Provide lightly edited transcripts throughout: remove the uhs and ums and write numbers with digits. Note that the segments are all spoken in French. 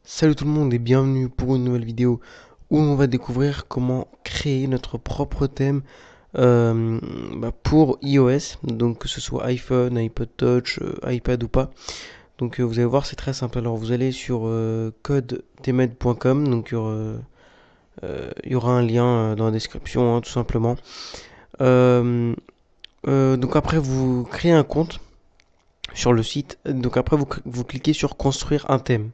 Salut tout le monde et bienvenue pour une nouvelle vidéo où on va découvrir comment créer notre propre thème pour iOS, donc que ce soit iPhone, iPod Touch, iPad ou pas. Donc vous allez voir, c'est très simple. Alors vous allez sur codethemed.com, donc il y aura un lien dans la description, hein, tout simplement. Euh, donc après vous créez un compte sur le site, donc après vous cliquez sur construire un thème.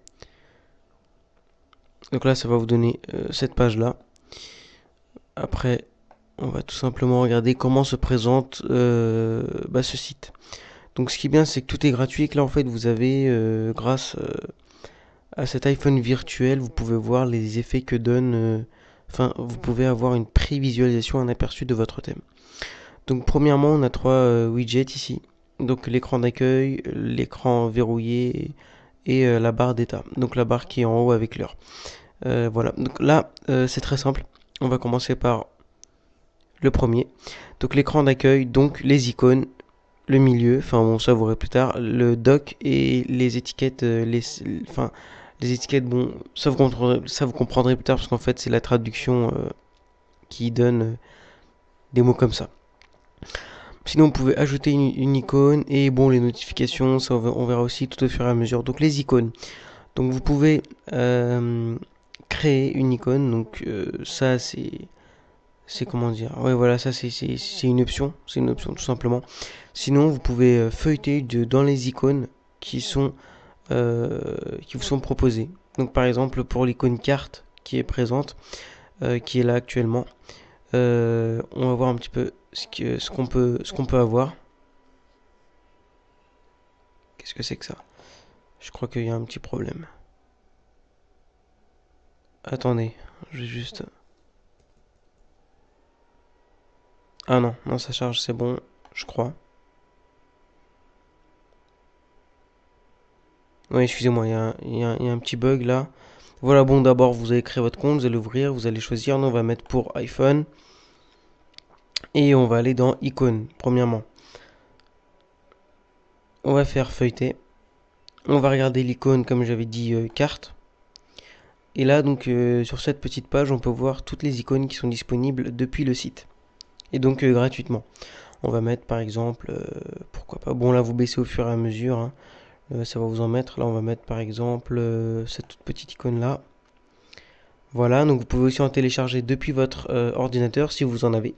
Donc là ça va vous donner cette page là. Après, on va tout simplement regarder comment se présente ce site. Donc ce qui est bien, c'est que tout est gratuit et que là en fait vous avez, grâce à cet iPhone virtuel, vous pouvez voir les effets que donne, enfin vous pouvez avoir une prévisualisation, un aperçu de votre thème. Donc premièrement, on a trois widgets ici. Donc l'écran d'accueil, l'écran verrouillé et la barre d'état. Donc la barre qui est en haut avec l'heure. Voilà, donc là c'est très simple. On va commencer par le premier. Donc l'écran d'accueil, donc les icônes, le milieu, enfin bon ça vous verrez plus tard, le dock et les étiquettes, les étiquettes, bon ça vous comprendrez plus tard parce qu'en fait c'est la traduction qui donne des mots comme ça. Sinon, vous pouvez ajouter une icône et bon, les notifications, ça on verra aussi tout au fur et à mesure. Donc les icônes. Donc vous pouvez créer une icône. Donc ça c'est comment dire, ouais voilà, ça c'est une option tout simplement. Sinon vous pouvez feuilleter dans les icônes qui sont qui vous sont proposées. Donc par exemple pour l'icône carte qui est présente, qui est là actuellement, on va voir un petit peu ce qu'on peut avoir. Qu'est-ce que c'est que ça? Je crois qu'il y a un petit problème. Attendez, je vais juste. Ah non, non ça charge, c'est bon, je crois. Oui, excusez-moi, il y a un petit bug là. Voilà, bon, d'abord, vous allez créer votre compte, vous allez ouvrir, vous allez choisir. Nous, on va mettre pour iPhone. Et on va aller dans icônes, premièrement. On va faire feuilleter. On va regarder l'icône, comme j'avais dit, carte. Et là, donc, sur cette petite page, on peut voir toutes les icônes qui sont disponibles depuis le site. Et donc, gratuitement. On va mettre, par exemple, pourquoi pas. Bon, là, vous baissez au fur et à mesure, hein. Ça va vous en mettre. Là, on va mettre, par exemple, cette toute petite icône-là. Voilà, donc vous pouvez aussi en télécharger depuis votre ordinateur si vous en avez.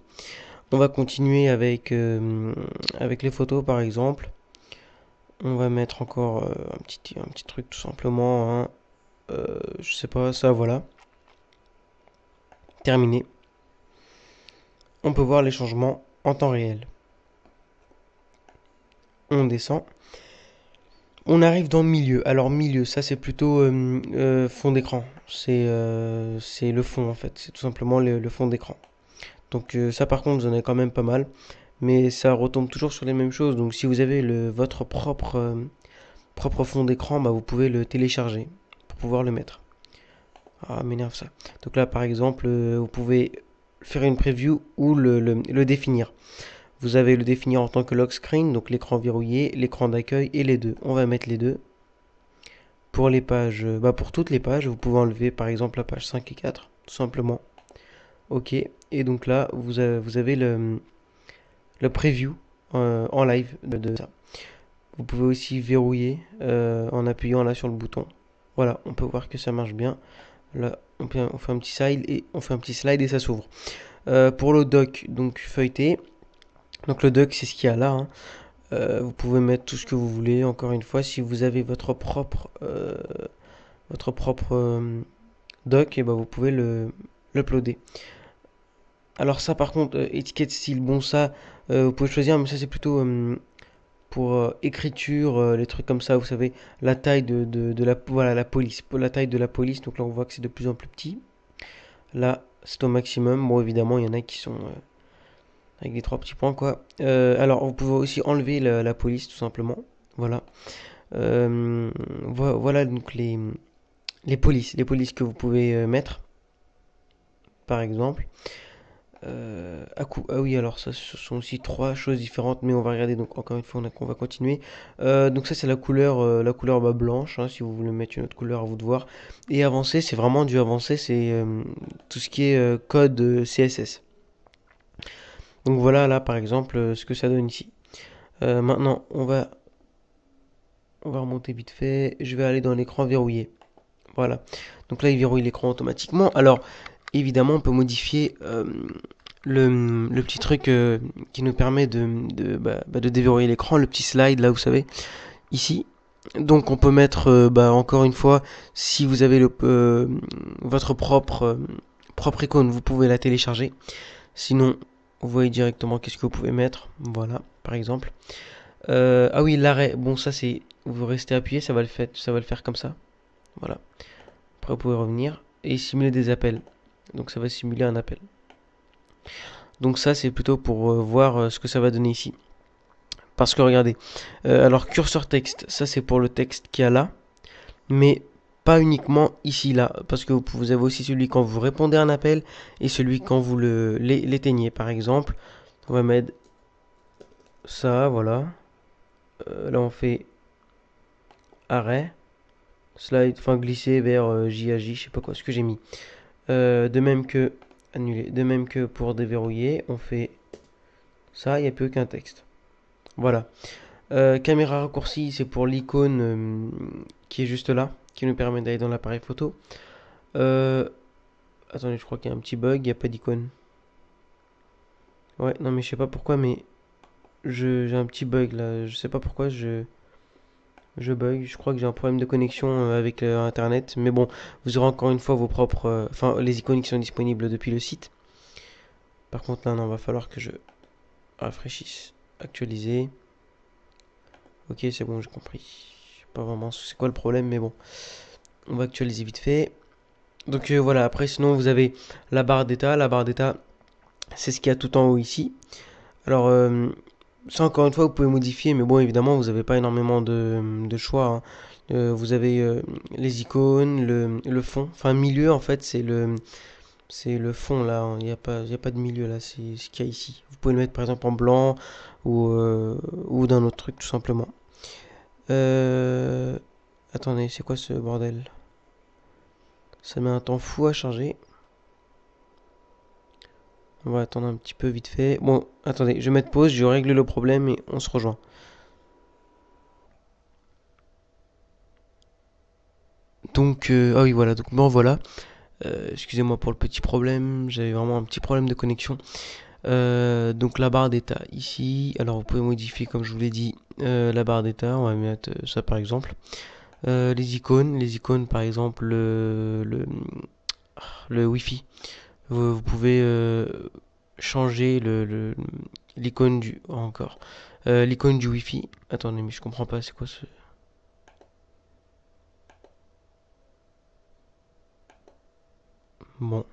On va continuer avec les photos par exemple. On va mettre encore un petit truc tout simplement, hein. Je sais pas, ça voilà. Terminé. On peut voir les changements en temps réel. On descend. On arrive dans milieu. Alors milieu, ça c'est plutôt fond d'écran. C'est le fond en fait. C'est tout simplement le fond d'écran. Donc ça par contre vous en avez quand même pas mal. Mais ça retombe toujours sur les mêmes choses. Donc si vous avez votre propre fond d'écran, bah, vous pouvez le télécharger pour pouvoir le mettre. Ah, m'énerve ça. Donc là, par exemple, vous pouvez faire une preview ou le définir. Vous avez le définir en tant que lock screen, donc l'écran verrouillé, l'écran d'accueil et les deux. On va mettre les deux. Pour les pages, pour toutes les pages, vous pouvez enlever par exemple la page 5 et 4, tout simplement. Ok. Et donc là, vous avez le preview en live de ça. Vous pouvez aussi verrouiller en appuyant là sur le bouton. Voilà, on peut voir que ça marche bien. Là, on fait un petit slide et ça s'ouvre. Pour le dock, donc feuilleté. Donc le dock, c'est ce qu'il y a là, hein. Vous pouvez mettre tout ce que vous voulez. Encore une fois, si vous avez votre propre dock, et ben vous pouvez l'uploader. Alors ça, par contre, étiquette style, bon ça, vous pouvez choisir, mais ça c'est plutôt pour écriture, les trucs comme ça, vous savez, la taille de la, voilà, la police, pour la taille de la police, donc là on voit que c'est de plus en plus petit. Là, c'est au maximum. Bon, évidemment, il y en a qui sont avec des trois petits points, quoi. Alors, vous pouvez aussi enlever la police, tout simplement. Voilà. Voilà donc les polices que vous pouvez mettre, par exemple. Ah oui, alors ça, ce sont aussi trois choses différentes, mais on va regarder. Donc encore une fois, on va continuer. Donc ça, c'est la couleur bah, blanche. Hein, si vous voulez mettre une autre couleur, à vous de voir. Et avancer, c'est vraiment du avancé, c'est tout ce qui est code CSS. Donc voilà, là par exemple, ce que ça donne ici. Maintenant, on va remonter vite fait. Je vais aller dans l'écran verrouillé. Voilà. Donc là, il verrouille l'écran automatiquement. Alors, évidemment, on peut modifier le petit truc qui nous permet de déverrouiller l'écran, le petit slide là, vous savez, ici. Donc, on peut mettre, encore une fois, si vous avez votre propre icône, vous pouvez la télécharger. Sinon, vous voyez directement qu'est-ce que vous pouvez mettre. Voilà, par exemple. Ah oui, l'arrêt. Bon, ça c'est, vous restez appuyé, ça va le faire comme ça. Voilà. Après, vous pouvez revenir et simuler des appels. Donc, ça va simuler un appel. Donc ça, c'est plutôt pour voir ce que ça va donner ici. Parce que regardez, alors curseur texte, ça c'est pour le texte qu'il y a là, mais pas uniquement ici là, parce que vous avez aussi celui quand vous répondez à un appel et celui quand vous l'éteignez. Par exemple, on va mettre ça, voilà. Là on fait arrêt, slide, enfin glisser vers JAJ, je sais pas quoi, ce que j'ai mis. De même que annuler, de même que pour déverrouiller, on fait ça, il n'y a plus aucun texte. Voilà. Caméra raccourcie, c'est pour l'icône qui est juste là, qui nous permet d'aller dans l'appareil photo. Euh, Attendez, je crois qu'il y a un petit bug, il n'y a pas d'icône. Ouais, non mais je sais pas pourquoi, mais j'ai un petit bug là. Je sais pas pourquoi je bug. Je crois que j'ai un problème de connexion avec Internet. Mais bon, vous aurez encore une fois vos propres, enfin les icônes qui sont disponibles depuis le site. Par contre là, non, va falloir que je rafraîchisse, actualiser. Ok, c'est bon, j'ai compris. Je sais pas vraiment c'est quoi le problème, mais bon. On va actualiser vite fait. Donc voilà, après sinon vous avez la barre d'état. La barre d'état, c'est ce qu'il y a tout en haut ici. Alors ça encore une fois vous pouvez modifier, mais bon évidemment vous n'avez pas énormément de choix. Hein. Vous avez les icônes, le fond. Enfin milieu en fait c'est le fond là. Hein. Il y a pas de milieu là, c'est ce qu'il y a ici. Vous pouvez le mettre par exemple en blanc ou d'un autre truc tout simplement. Euh, Attendez, c'est quoi ce bordel? Ça met un temps fou à charger. On va attendre un petit peu vite fait. Bon, attendez, je vais mettre pause, je règle le problème et on se rejoint. Donc, ah oui, voilà, donc bon, voilà. Excusez-moi pour le petit problème, j'avais vraiment un petit problème de connexion. Donc la barre d'état ici, alors vous pouvez modifier comme je vous l'ai dit la barre d'état, on va mettre ça par exemple. Les icônes par exemple le Wi-Fi. Vous pouvez changer l'icône du encore l'icône du Wi-Fi. Attendez, mais je comprends pas, c'est quoi ce... Bon,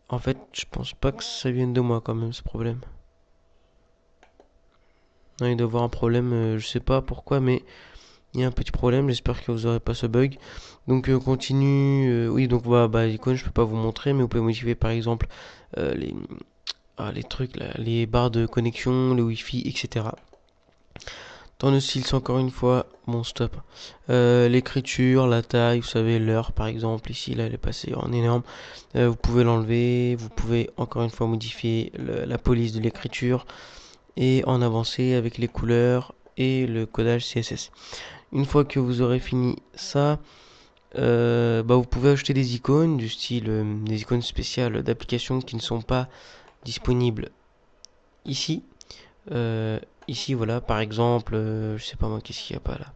en fait, je pense pas que ça vienne de moi quand même ce problème. Non, il doit y avoir un problème, je sais pas pourquoi, mais il y a un petit problème. J'espère que vous aurez pas ce bug. Donc continue. Oui, donc l'icône, je peux pas vous montrer, mais vous pouvez modifier par exemple euh, les les trucs là, les barres de connexion, le Wi-Fi, etc. Dans le style, c'est encore une fois, bon stop. L'écriture, la taille, vous savez, l'heure par exemple, ici là elle est passée en énorme. Vous pouvez l'enlever, vous pouvez encore une fois modifier la police de l'écriture et en avancer avec les couleurs et le codage CSS. Une fois que vous aurez fini ça, vous pouvez ajouter des icônes du style des icônes spéciales d'applications qui ne sont pas disponibles ici. Ici, voilà, par exemple, je sais pas moi, qu'est-ce qu'il y a pas là?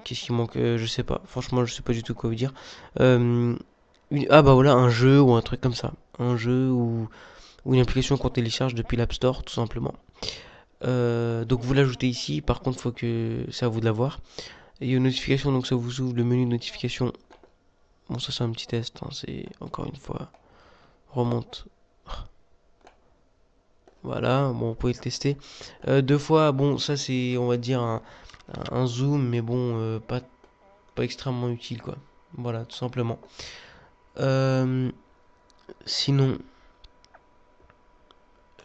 Qu'est-ce qui manque? Je sais pas. Franchement, je sais pas du tout quoi vous dire. Ah bah voilà, un jeu ou un truc comme ça. Un jeu ou une application qu'on télécharge depuis l'App Store, tout simplement. Donc vous l'ajoutez ici. Par contre, faut que c'est à vous de l'avoir. Et une notification, donc ça vous ouvre le menu de notification. Bon, ça c'est un petit test. Hein, c'est encore une fois remonte. Voilà, bon, vous pouvez le tester. Deux fois, bon, ça c'est, on va dire, un zoom, mais bon, pas extrêmement utile, quoi. Voilà, tout simplement. Euh, Sinon,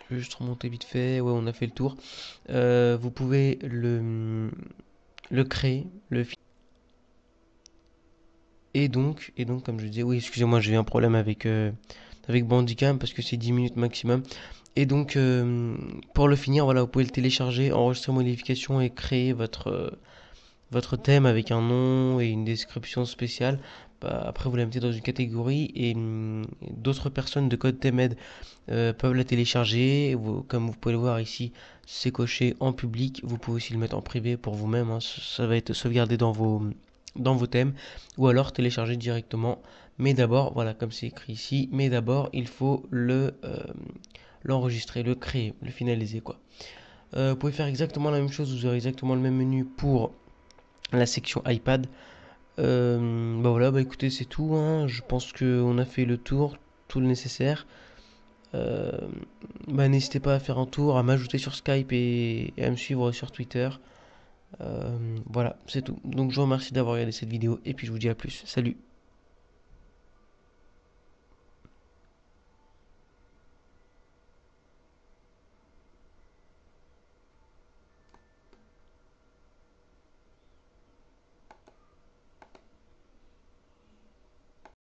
Je vais juste remonter vite fait. Ouais, on a fait le tour. Vous pouvez le créer, et donc, comme je disais, oui, excusez-moi, j'ai eu un problème avec Bandicam parce que c'est 10 minutes maximum. Et donc, pour le finir, voilà, vous pouvez le télécharger, enregistrer modification et créer votre thème avec un nom et une description spéciale. Bah, après, vous la mettez dans une catégorie et d'autres personnes de Code TMED peuvent la télécharger. Comme vous pouvez le voir ici, c'est coché en public. Vous pouvez aussi le mettre en privé pour vous-même, hein. Ça va être sauvegardé dans vos thèmes ou alors télécharger directement. Mais d'abord, voilà, comme c'est écrit ici, mais d'abord, il faut l'enregistrer, le créer, le finaliser, quoi. Vous pouvez faire exactement la même chose, vous aurez exactement le même menu pour la section iPad. Bah voilà, bah écoutez, c'est tout, hein. Je pense qu'on a fait le tour, tout le nécessaire. Euh, Bah n'hésitez pas à faire un tour, à m'ajouter sur Skype et à me suivre sur Twitter. Voilà, c'est tout. Donc je vous remercie d'avoir regardé cette vidéo et puis je vous dis à plus. Salut!